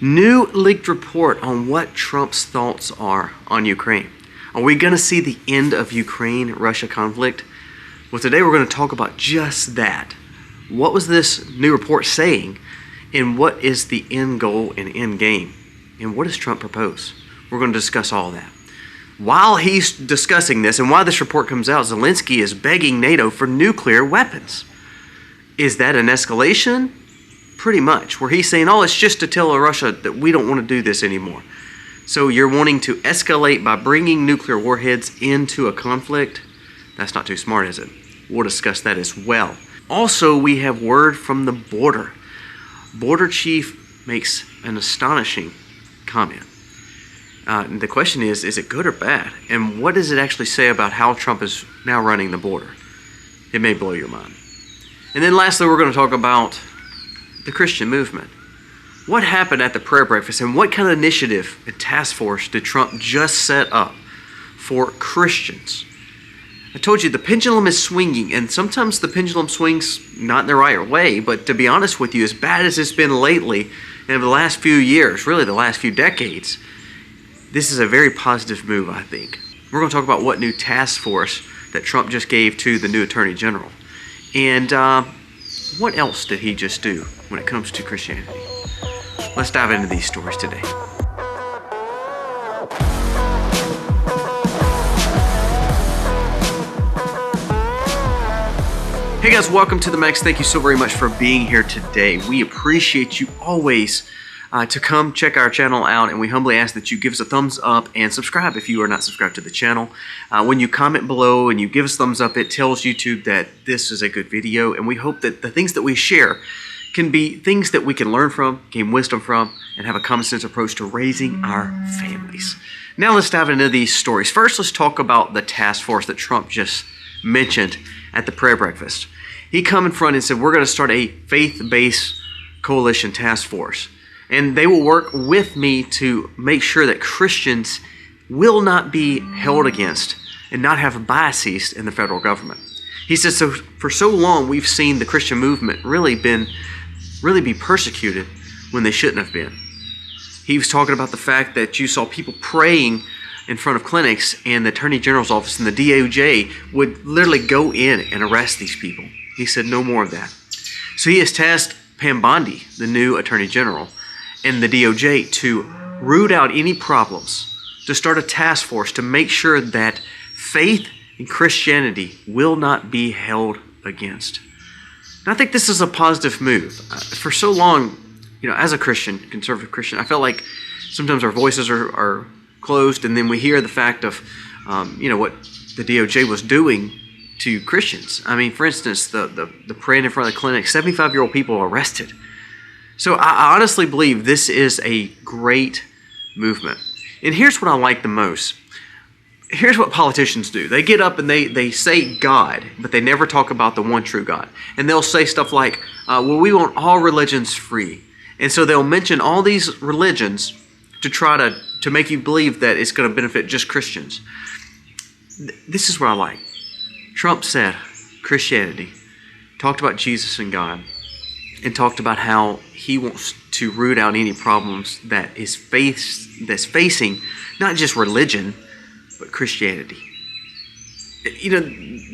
New leaked report on what Trump's thoughts are on Ukraine. Are we going to see the end of Ukraine-Russia conflict? Well, today we're going to talk about just that. What was this new report saying, and what is the end goal and end game? And what does Trump propose? We're going to discuss all that. While he's discussing this, and while this report comes out, Zelensky is begging NATO for nuclear weapons. Is that an escalation? Pretty much, where he's saying, oh, it's just to tell Russia that we don't want to do this anymore. So you're wanting to escalate by bringing nuclear warheads into a conflict? That's not too smart, is it? We'll discuss that as well. Also, we have word from the border. Border chief makes an astonishing comment. The question is it good or bad? And what does it actually say about how Trump is now running the border? It may blow your mind. And then lastly, we're going to talk about the Christian movement. What happened at the prayer breakfast, and what kind of initiative and task force did Trump just set up for Christians? I told you the pendulum is swinging, and sometimes the pendulum swings not in the right way, but to be honest with you, as bad as it's been lately, and over the last few years, really the last few decades, this is a very positive move, I think. We're going to talk about what new task force that Trump just gave to the new Attorney General. And what else did he just do when it comes to Christianity? Let's dive into these stories today. Hey guys, welcome to the Max. Thank you so very much for being here today. We appreciate you always to come check our channel out, and we humbly ask that you give us a thumbs up and subscribe if you are not subscribed to the channel. When you comment below and you give us thumbs up, it tells YouTube that this is a good video, and we hope that the things that we share can be things that we can learn from, gain wisdom from, and have a common sense approach to raising our families. Now let's dive into these stories. First, let's talk about the task force that Trump just mentioned at the prayer breakfast. He come in front and said, we're going to start a faith-based coalition task force. And they will work with me to make sure that Christians will not be held against and not have biases in the federal government. He says, so for so long we've seen the Christian movement really be persecuted when they shouldn't have been. He was talking about the fact that you saw people praying in front of clinics, and the Attorney General's office and the DOJ would literally go in and arrest these people. He said no more of that. So he has tasked Pam Bondi, the new Attorney General, and the DOJ to root out any problems, to start a task force to make sure that faith and Christianity will not be held against. And I think this is a positive move. For so long, as a Christian, conservative Christian, I felt like sometimes our voices are closed, and then we hear the fact of, what the DOJ was doing to Christians. I mean, for instance, the praying in front of the clinic, 75-year-old people arrested. So I honestly believe this is a great movement. And here's what I like the most. Here's what politicians do. They get up and they say God, but they never talk about the one true God. And they'll say stuff like, well, we want all religions free. And so they'll mention all these religions to try to make you believe that it's going to benefit just Christians. This is what I like. Trump said Christianity, talked about Jesus and God, and talked about how he wants to root out any problems that's facing not just religion, but Christianity.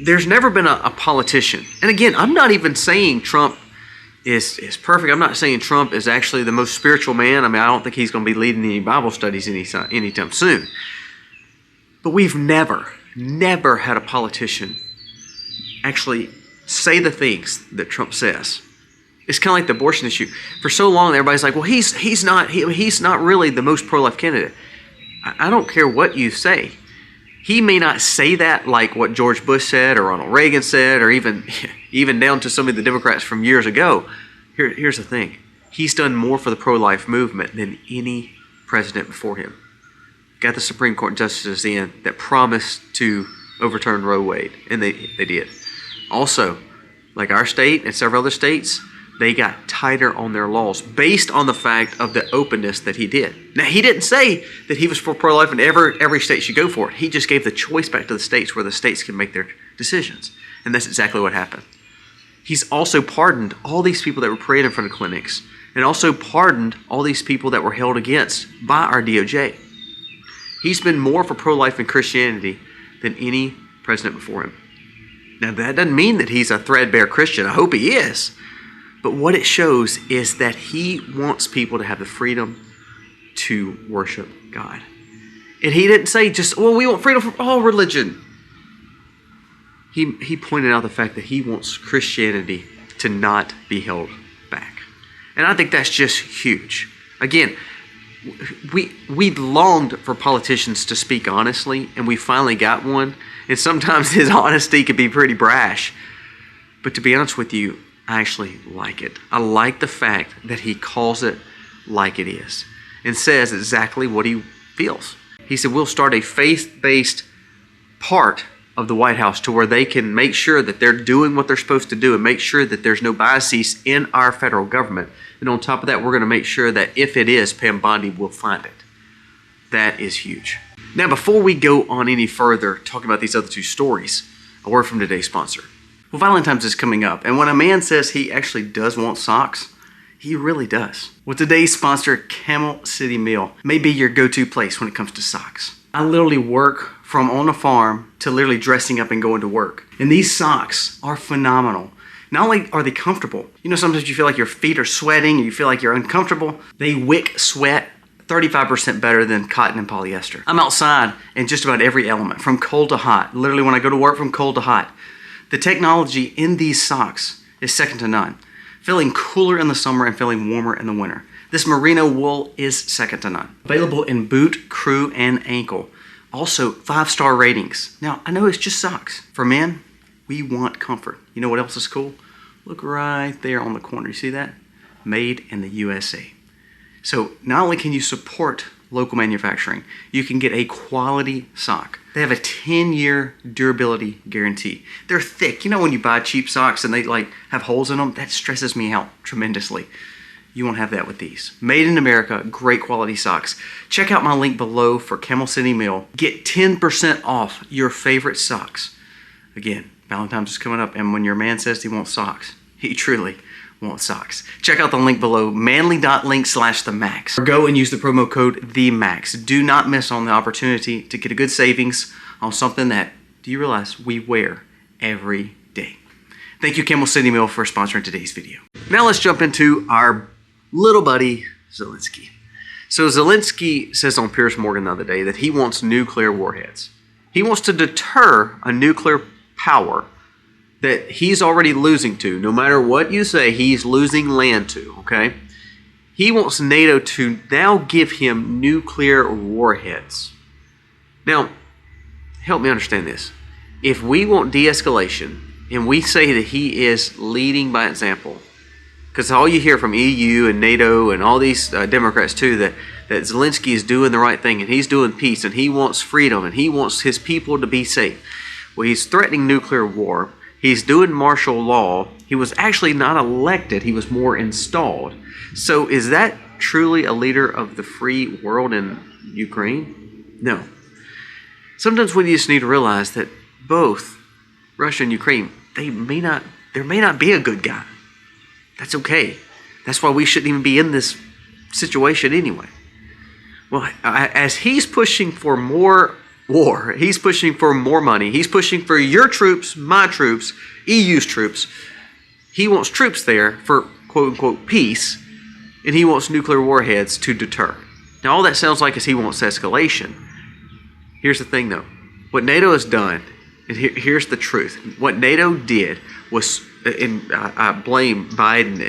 There's never been a politician, and again, I'm not even saying Trump is perfect. I'm not saying Trump is actually the most spiritual man. I mean, I don't think he's going to be leading any Bible studies anytime soon. But we've never had a politician actually say the things that Trump says. It's kind of like the abortion issue. For so long, everybody's like, well, he's not really the most pro-life candidate. I don't care what you say. He may not say that like what George Bush said or Ronald Reagan said, or even down to some of the Democrats from years ago. Here's the thing. He's done more for the pro-life movement than any president before him. Got the Supreme Court justices in that promised to overturn Roe Wade, and they did. Also, like our state and several other states, they got tighter on their laws based on the fact of the openness that he did. Now, he didn't say that he was for pro-life and every state should go for it. He just gave the choice back to the states where the states can make their decisions. And that's exactly what happened. He's also pardoned all these people that were praying in front of clinics and also pardoned all these people that were held against by our DOJ. He's been more for pro-life and Christianity than any president before him. Now, that doesn't mean that he's a threadbare Christian. I hope he is. But what it shows is that he wants people to have the freedom to worship God. And he didn't say just, well, we want freedom from all religion. He pointed out the fact that he wants Christianity to not be held back. And I think that's just huge. Again, we longed for politicians to speak honestly, and we finally got one. And sometimes his honesty could be pretty brash. But to be honest with you, I actually like it. I like the fact that he calls it like it is and says exactly what he feels. He said, we'll start a faith-based part of the White House to where they can make sure that they're doing what they're supposed to do and make sure that there's no biases in our federal government. And on top of that, we're going to make sure that if it is, Pam Bondi will find it. That is huge. Now, before we go on any further talking about these other two stories, a word from today's sponsor. Well, Valentine's is coming up, and when a man says he actually does want socks, he really does. Well, today's sponsor, Camel City Mill, may be your go-to place when it comes to socks. I literally work from on a farm to literally dressing up and going to work. And these socks are phenomenal. Not only are they comfortable, you know, sometimes you feel like your feet are sweating, you feel like you're uncomfortable. They wick sweat 35% better than cotton and polyester. I'm outside in just about every element, from cold to hot. Literally when I go to work, from cold to hot. The technology in these socks is second to none. Feeling cooler in the summer and feeling warmer in the winter. This merino wool is second to none. Available in boot, crew, and ankle. Also, 5-star ratings. Now, I know it's just socks. For men, we want comfort. You know what else is cool? Look right there on the corner. You see that? Made in the USA. So, not only can you support local manufacturing, you can get a quality sock. They have a 10-year durability guarantee. They're thick. You know when you buy cheap socks and they like have holes in them? That stresses me out tremendously. You won't have that with these. Made in America, great quality socks. Check out my link below for Camel City Mill. Get 10% off your favorite socks. Again, Valentine's is coming up, and when your man says he wants socks, he truly wants socks. Check out the link below, manly.link/themax. Or go and use the promo code THEMAX. Do not miss on the opportunity to get a good savings on something that, do you realize, we wear every day. Thank you, Camel City Mill, for sponsoring today's video. Now let's jump into our little buddy, Zelensky. So Zelensky says on Piers Morgan the other day that he wants nuclear warheads. He wants to deter a nuclear power that he's already losing to. No matter what you say, he's losing land to, okay? He wants NATO to now give him nuclear warheads. Now, help me understand this. If we want de-escalation and we say that he is leading by example, because all you hear from EU and NATO and all these Democrats too, that Zelensky is doing the right thing and he's doing peace and he wants freedom and he wants his people to be safe. Well, he's threatening nuclear war. He's doing martial law. He was actually not elected. He was more installed. So is that truly a leader of the free world in Ukraine? No. Sometimes we just need to realize that both Russia and Ukraine, there may not be a good guy. That's okay. That's why we shouldn't even be in this situation anyway. Well, as he's pushing for more war, he's pushing for more money, he's pushing for your troops, my troops, EU's troops. He wants troops there for quote-unquote peace, and he wants nuclear warheads to deter. Now, all that sounds like is he wants escalation. Here's the thing, though. What NATO has done, and here's the truth. What NATO did was, and I blame Biden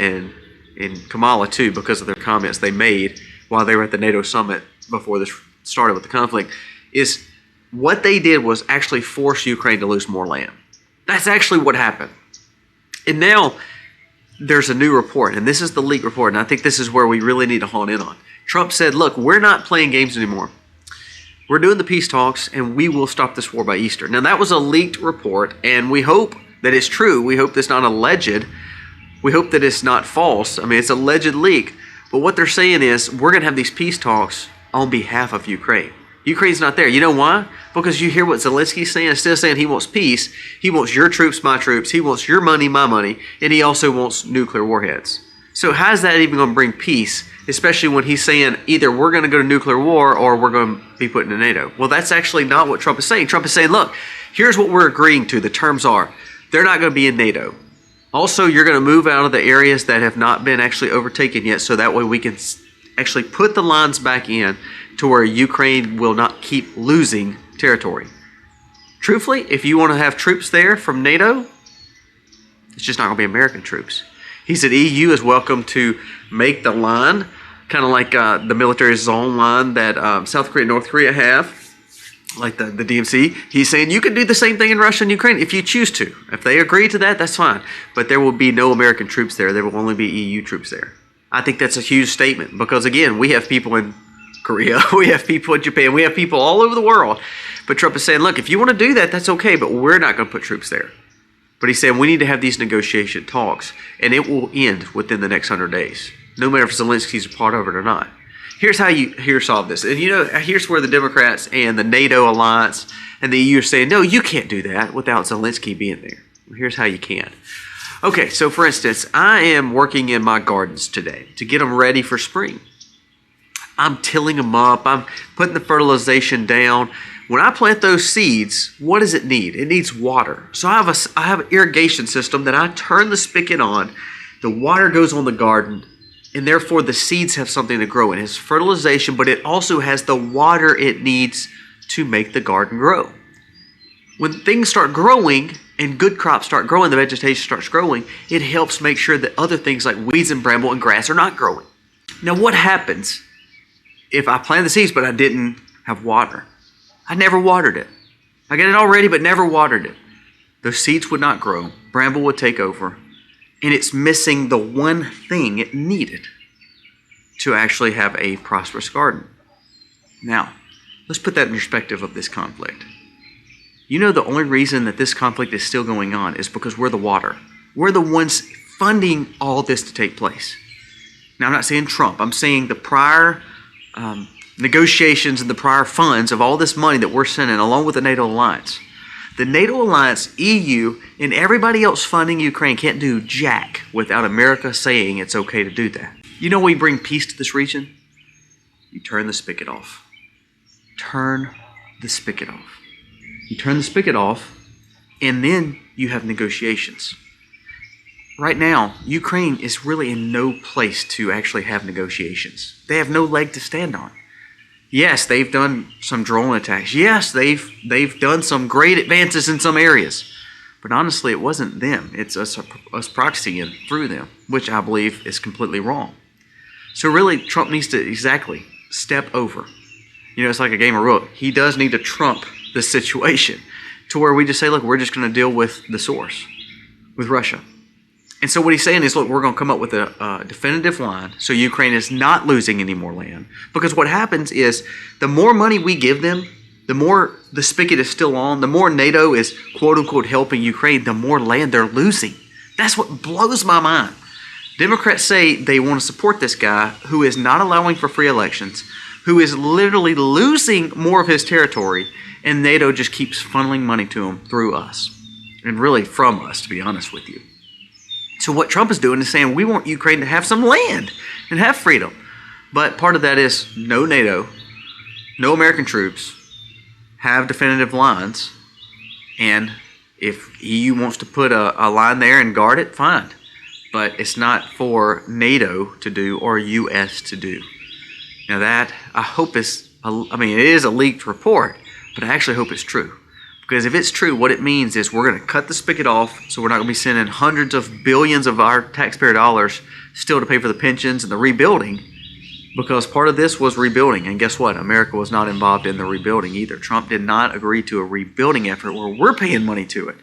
and Kamala too because of their comments they made while they were at the NATO summit before this started with the conflict, is what they did was actually force Ukraine to lose more land. That's actually what happened. And now there's a new report, and this is the leaked report, and I think this is where we really need to hone in on. Trump said, look, we're not playing games anymore. We're doing the peace talks, and we will stop this war by Easter. Now, that was a leaked report, and we hope that it's true. We hope that's not alleged. We hope that it's not false. I mean, it's an alleged leak. But what they're saying is we're going to have these peace talks on behalf of Ukraine. Ukraine's not there. You know why? Because you hear what Zelensky's saying. Instead of saying he wants peace, he wants your troops, my troops. He wants your money, my money. And he also wants nuclear warheads. So how's that even going to bring peace, especially when he's saying either we're going to go to nuclear war or we're going to be put into NATO? Well, that's actually not what Trump is saying. Trump is saying, look, here's what we're agreeing to. The terms are they're not going to be in NATO. Also, you're going to move out of the areas that have not been actually overtaken yet, so that way we can actually put the lines back in to where Ukraine will not keep losing territory. Truthfully, if you want to have troops there from NATO, it's just not going to be American troops. He said EU is welcome to make the line, kind of like the military zone line that South Korea and North Korea have, like the DMC. He's saying you can do the same thing in Russia and Ukraine if you choose to. If they agree to that, that's fine. But there will be no American troops there. There will only be EU troops there. I think that's a huge statement because, again, we have people in Korea, we have people in Japan, we have people all over the world. But Trump is saying, look, if you want to do that, that's okay, but we're not going to put troops there. But he's saying we need to have these negotiation talks, and it will end within the next 100 days, no matter if Zelensky's a part of it or not. Here's how you solve this. And, here's where the Democrats and the NATO alliance and the EU are saying, no, you can't do that without Zelensky being there. Well, here's how you can. Okay, so for instance, I am working in my gardens today to get them ready for spring. I'm tilling them up. I'm putting the fertilization down. When I plant those seeds, what does it need? It needs water. So I have an irrigation system that I turn the spigot on. The water goes on the garden, and therefore the seeds have something to grow in. It's fertilization, but it also has the water it needs to make the garden grow. When things start growing and good crops start growing, the vegetation starts growing, it helps make sure that other things like weeds and bramble and grass are not growing. Now, what happens if I plant the seeds but I didn't have water? I never watered it. I got it all ready but never watered it. Those seeds would not grow. Bramble would take over. And it's missing the one thing it needed to actually have a prosperous garden. Now, let's put that in perspective of this conflict. The only reason that this conflict is still going on is because we're the water. We're the ones funding all this to take place. Now, I'm not saying Trump. I'm saying the prior negotiations and the prior funds of all this money that we're sending along with the NATO alliance. The NATO alliance, EU, and everybody else funding Ukraine can't do jack without America saying it's okay to do that. We bring peace to this region? You turn the spigot off. Turn the spigot off. You turn the spigot off, and then you have negotiations. Right now, Ukraine is really in no place to actually have negotiations. They have no leg to stand on. Yes, they've done some drone attacks. Yes, they've done some great advances in some areas. But honestly, it wasn't them. It's us proxying through them, which I believe is completely wrong. So really, Trump needs to exactly step over. It's like a game of rook. He does need to trump the situation to where we just say, look, we're just going to deal with the source, with Russia. And so what he's saying is, look, we're going to come up with a definitive line so Ukraine is not losing any more land. Because what happens is the more money we give them, the more the spigot is still on, the more NATO is quote-unquote helping Ukraine, the more land they're losing. That's what blows my mind. Democrats say they want to support this guy who is not allowing for free elections, who is literally losing more of his territory, and NATO just keeps funneling money to him through us. And really from us, to be honest with you. So what Trump is doing is saying we want Ukraine to have some land and have freedom. But part of that is no NATO, no American troops, have definitive lines. And if EU wants to put a line there and guard it, fine. But it's not for NATO to do or U.S. to do. Now that, I hope it is a leaked report, but I actually hope it's true. Because if it's true, what it means is we're going to cut the spigot off, so we're not going to be sending hundreds of billions of our taxpayer dollars still to pay for the pensions and the rebuilding, because part of this was rebuilding. And guess what? America was not involved in the rebuilding either. Trump did not agree to a rebuilding effort where we're paying money to it.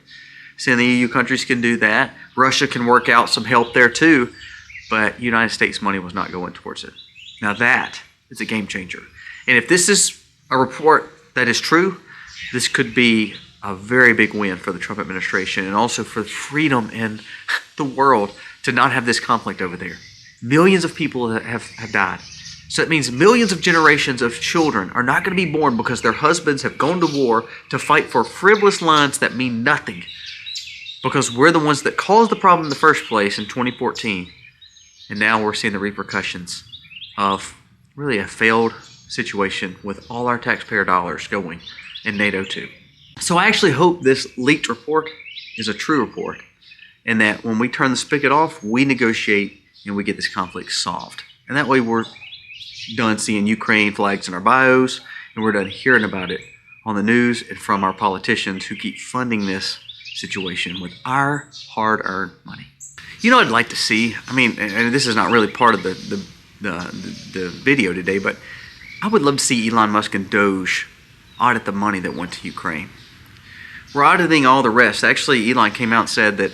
So the EU countries can do that. Russia can work out some help there too, but United States money was not going towards it. Now that is a game changer. And if this is a report that is true, this could be a very big win for the Trump administration and also for freedom in the world to not have this conflict over there. Millions of people have died. So it means millions of generations of children are not going to be born because their husbands have gone to war to fight for frivolous lines that mean nothing. Because we're the ones that caused the problem in the first place in 2014. And now we're seeing the repercussions of really a failed situation with all our taxpayer dollars going in NATO too. So I actually hope this leaked report is a true report, and that when we turn the spigot off, we negotiate and we get this conflict solved. And that way we're done seeing Ukraine flags in our bios, and we're done hearing about it on the news and from our politicians who keep funding this situation with our hard-earned money. You know what I'd like to see? I mean, and this is not really part of the video today, but I would love to see Elon Musk and Doge audit the money that went to Ukraine. We're auditing all the rest. Actually, Elon came out and said that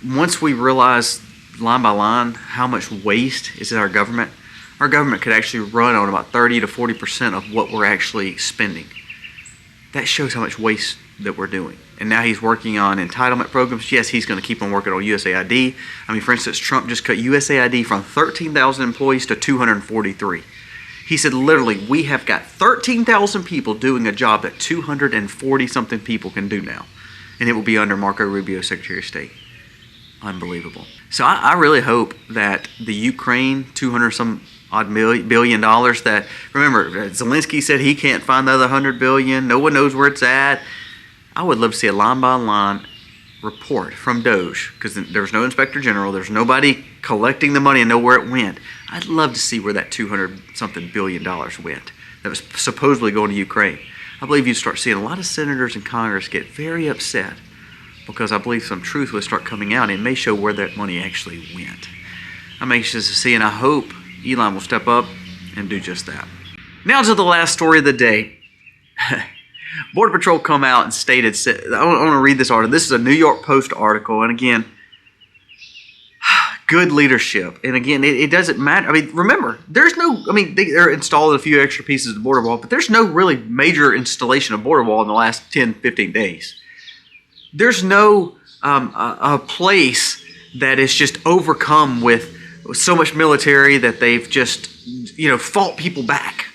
once we realize line by line how much waste is in our government could actually run on about 30 to 40% of what we're actually spending. That shows how much waste that we're doing. And now he's working on entitlement programs. Yes, he's going to keep on working on USAID. I mean, for instance, Trump just cut USAID from 13,000 employees to 243. He said, literally, we have got 13,000 people doing a job that 240-something people can do now. And it will be under Marco Rubio, Secretary of State. Unbelievable. So I really hope that the Ukraine, 200-some-odd billion dollars that, remember, Zelensky said he can't find the other 100 billion. No one knows where it's at. I would love to see a line-by-line report from Doge, because there's no inspector general, there's nobody collecting the money and know where it went. I'd love to see where that 200-something billion dollars went that was supposedly going to Ukraine. I believe you'd start seeing a lot of senators in Congress get very upset, because I believe some truth will start coming out and it may show where that money actually went. I'm anxious to see, and I hope Elon will step up and do just that. Now to the last story of the day. Border Patrol come out and stated, I want to read this article. This is a New York Post article, and again, good leadership. And again, it doesn't matter. I mean, remember, there's no, I mean, they're installing a few extra pieces of border wall, but there's no really major installation of border wall in the last 10, 15 days. There's no a place that is just overcome with so much military that they've just, fought people back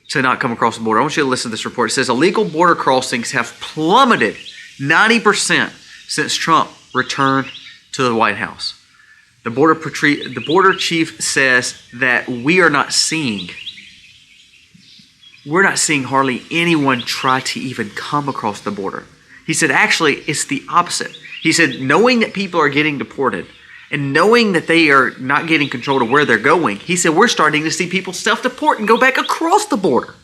to not come across the border. I want you to listen to this report. It says illegal border crossings have plummeted 90% since Trump returned to the White House. The border chief says that we're not seeing hardly anyone try to even come across the border. He said, actually, it's the opposite. He said, knowing that people are getting deported and knowing that they are not getting control of where they're going, he said, we're starting to see people self-deport and go back across the border.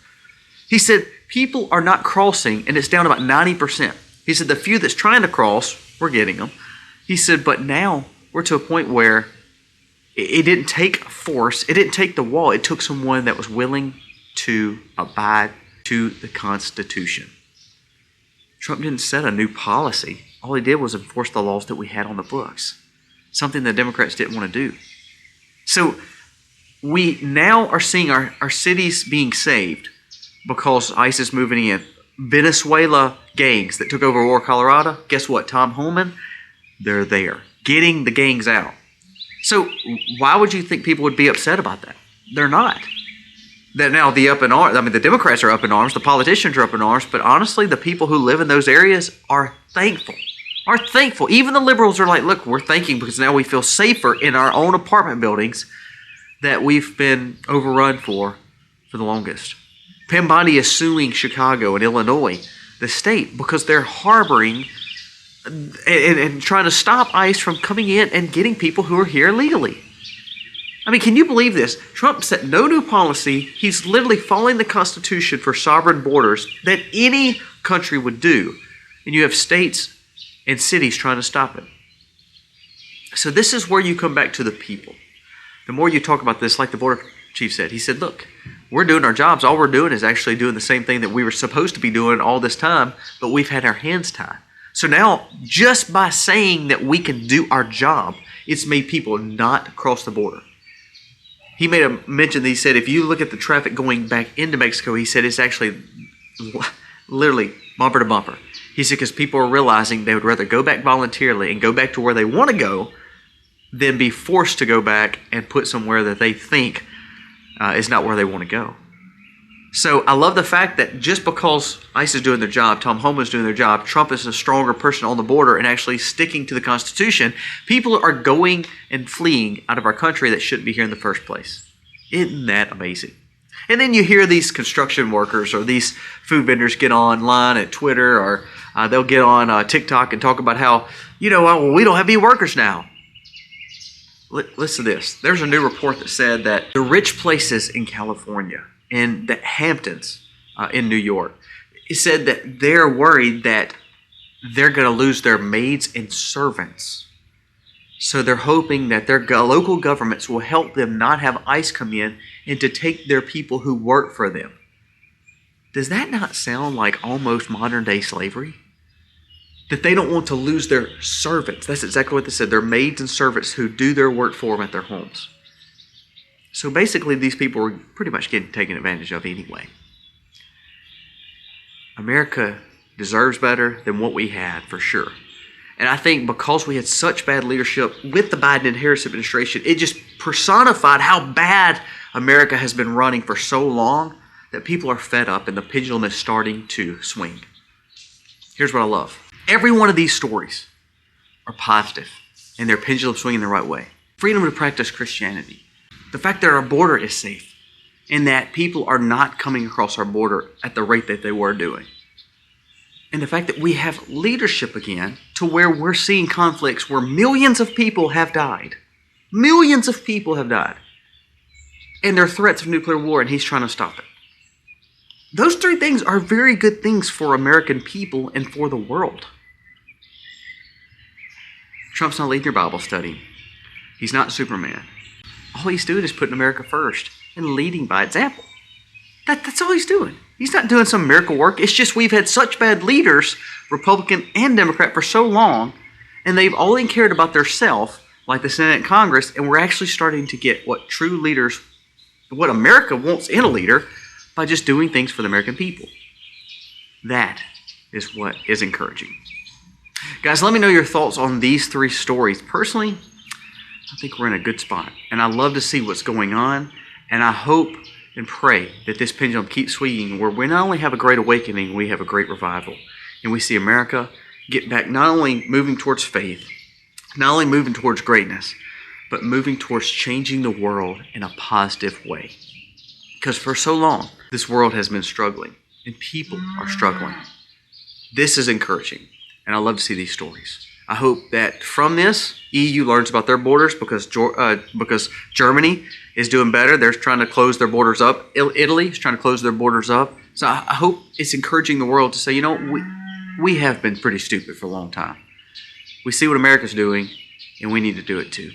He said, people are not crossing, and it's down about 90%. He said, the few that's trying to cross, we're getting them. He said, but now we're to a point where it didn't take force. It didn't take the wall. It took someone that was willing to abide to the Constitution. Trump didn't set a new policy. All he did was enforce the laws that we had on the books, something the Democrats didn't want to do. So we now are seeing our cities being saved because ICE is moving in. Venezuela gangs that took over Aurora, Colorado, guess what? Tom Holman, they're there, getting the gangs out. So why would you think people would be upset about that? They're not. That now the Democrats are up in arms, the politicians are up in arms, but honestly, the people who live in those areas are thankful. Even the liberals are like, look, we're thanking because now we feel safer in our own apartment buildings that we've been overrun for the longest. Penn Bondi is suing Chicago and Illinois, the state, because they're harboring and trying to stop ICE from coming in and getting people who are here illegally. I mean, can you believe this? Trump set no new policy. He's literally following the Constitution for sovereign borders that any country would do. And you have states and cities trying to stop it. So this is where you come back to the people. The more you talk about this, like the border chief said, he said, look, we're doing our jobs. All we're doing is actually doing the same thing that we were supposed to be doing all this time, but we've had our hands tied. So now, just by saying that we can do our job, it's made people not cross the border. He made a mention that he said, if you look at the traffic going back into Mexico, he said it's actually literally bumper to bumper. He said because people are realizing they would rather go back voluntarily and go back to where they want to go than be forced to go back and put somewhere that they think is not where they want to go. So I love the fact that just because ICE is doing their job, Tom Homan is doing their job, Trump is a stronger person on the border and actually sticking to the Constitution, people are going and fleeing out of our country that shouldn't be here in the first place. Isn't that amazing? And then you hear these construction workers or these food vendors get online at Twitter or they'll get on TikTok and talk about how, we don't have any workers now. Listen to this. There's a new report that said that the rich places in California and the Hamptons in New York, it said that they're worried that they're going to lose their maids and servants. So they're hoping that their local governments will help them not have ICE come in and to take their people who work for them. Does that not sound like almost modern day slavery? That they don't want to lose their servants. That's exactly what they said. Their maids and servants who do their work for them at their homes. So basically, these people were pretty much getting taken advantage of anyway. America deserves better than what we had, for sure. And I think because we had such bad leadership with the Biden and Harris administration, it just personified how bad America has been running for so long that people are fed up and the pendulum is starting to swing. Here's what I love. Every one of these stories are positive and their pendulum swinging the right way. Freedom to practice Christianity. The fact that our border is safe and that people are not coming across our border at the rate that they were doing. And the fact that we have leadership again to where we're seeing conflicts where millions of people have died. Millions of people have died. And there are threats of nuclear war and he's trying to stop it. Those three things are very good things for American people and for the world. Trump's not leading your Bible study. He's not Superman. All he's doing is putting America first and leading by example. That's all he's doing. He's not doing some miracle work. It's just we've had such bad leaders, Republican and Democrat, for so long, and they've only cared about themselves, like the Senate and Congress, and we're actually starting to get what true leaders, what America wants in a leader, by just doing things for the American people. That is what is encouraging. Guys, let me know your thoughts on these three stories. Personally, I think we're in a good spot, and I love to see what's going on, and I hope and pray that this pendulum keeps swinging where we not only have a great awakening, we have a great revival, and we see America get back not only moving towards faith, not only moving towards greatness, but moving towards changing the world in a positive way. Because for so long, this world has been struggling, and people are struggling. This is encouraging, and I love to see these stories. I hope that from this, EU learns about their borders because Germany is doing better. They're trying to close their borders up. Italy is trying to close their borders up. So I hope it's encouraging the world to say, we have been pretty stupid for a long time. We see what America's doing, and we need to do it too.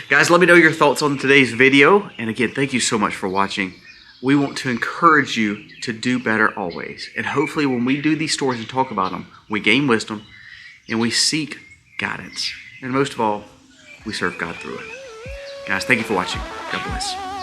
Guys, let me know your thoughts on today's video. And again, thank you so much for watching. We want to encourage you to do better always. And hopefully when we do these stories and talk about them, we gain wisdom and we seek guidance. And most of all, we serve God through it. Guys, thank you for watching. God bless.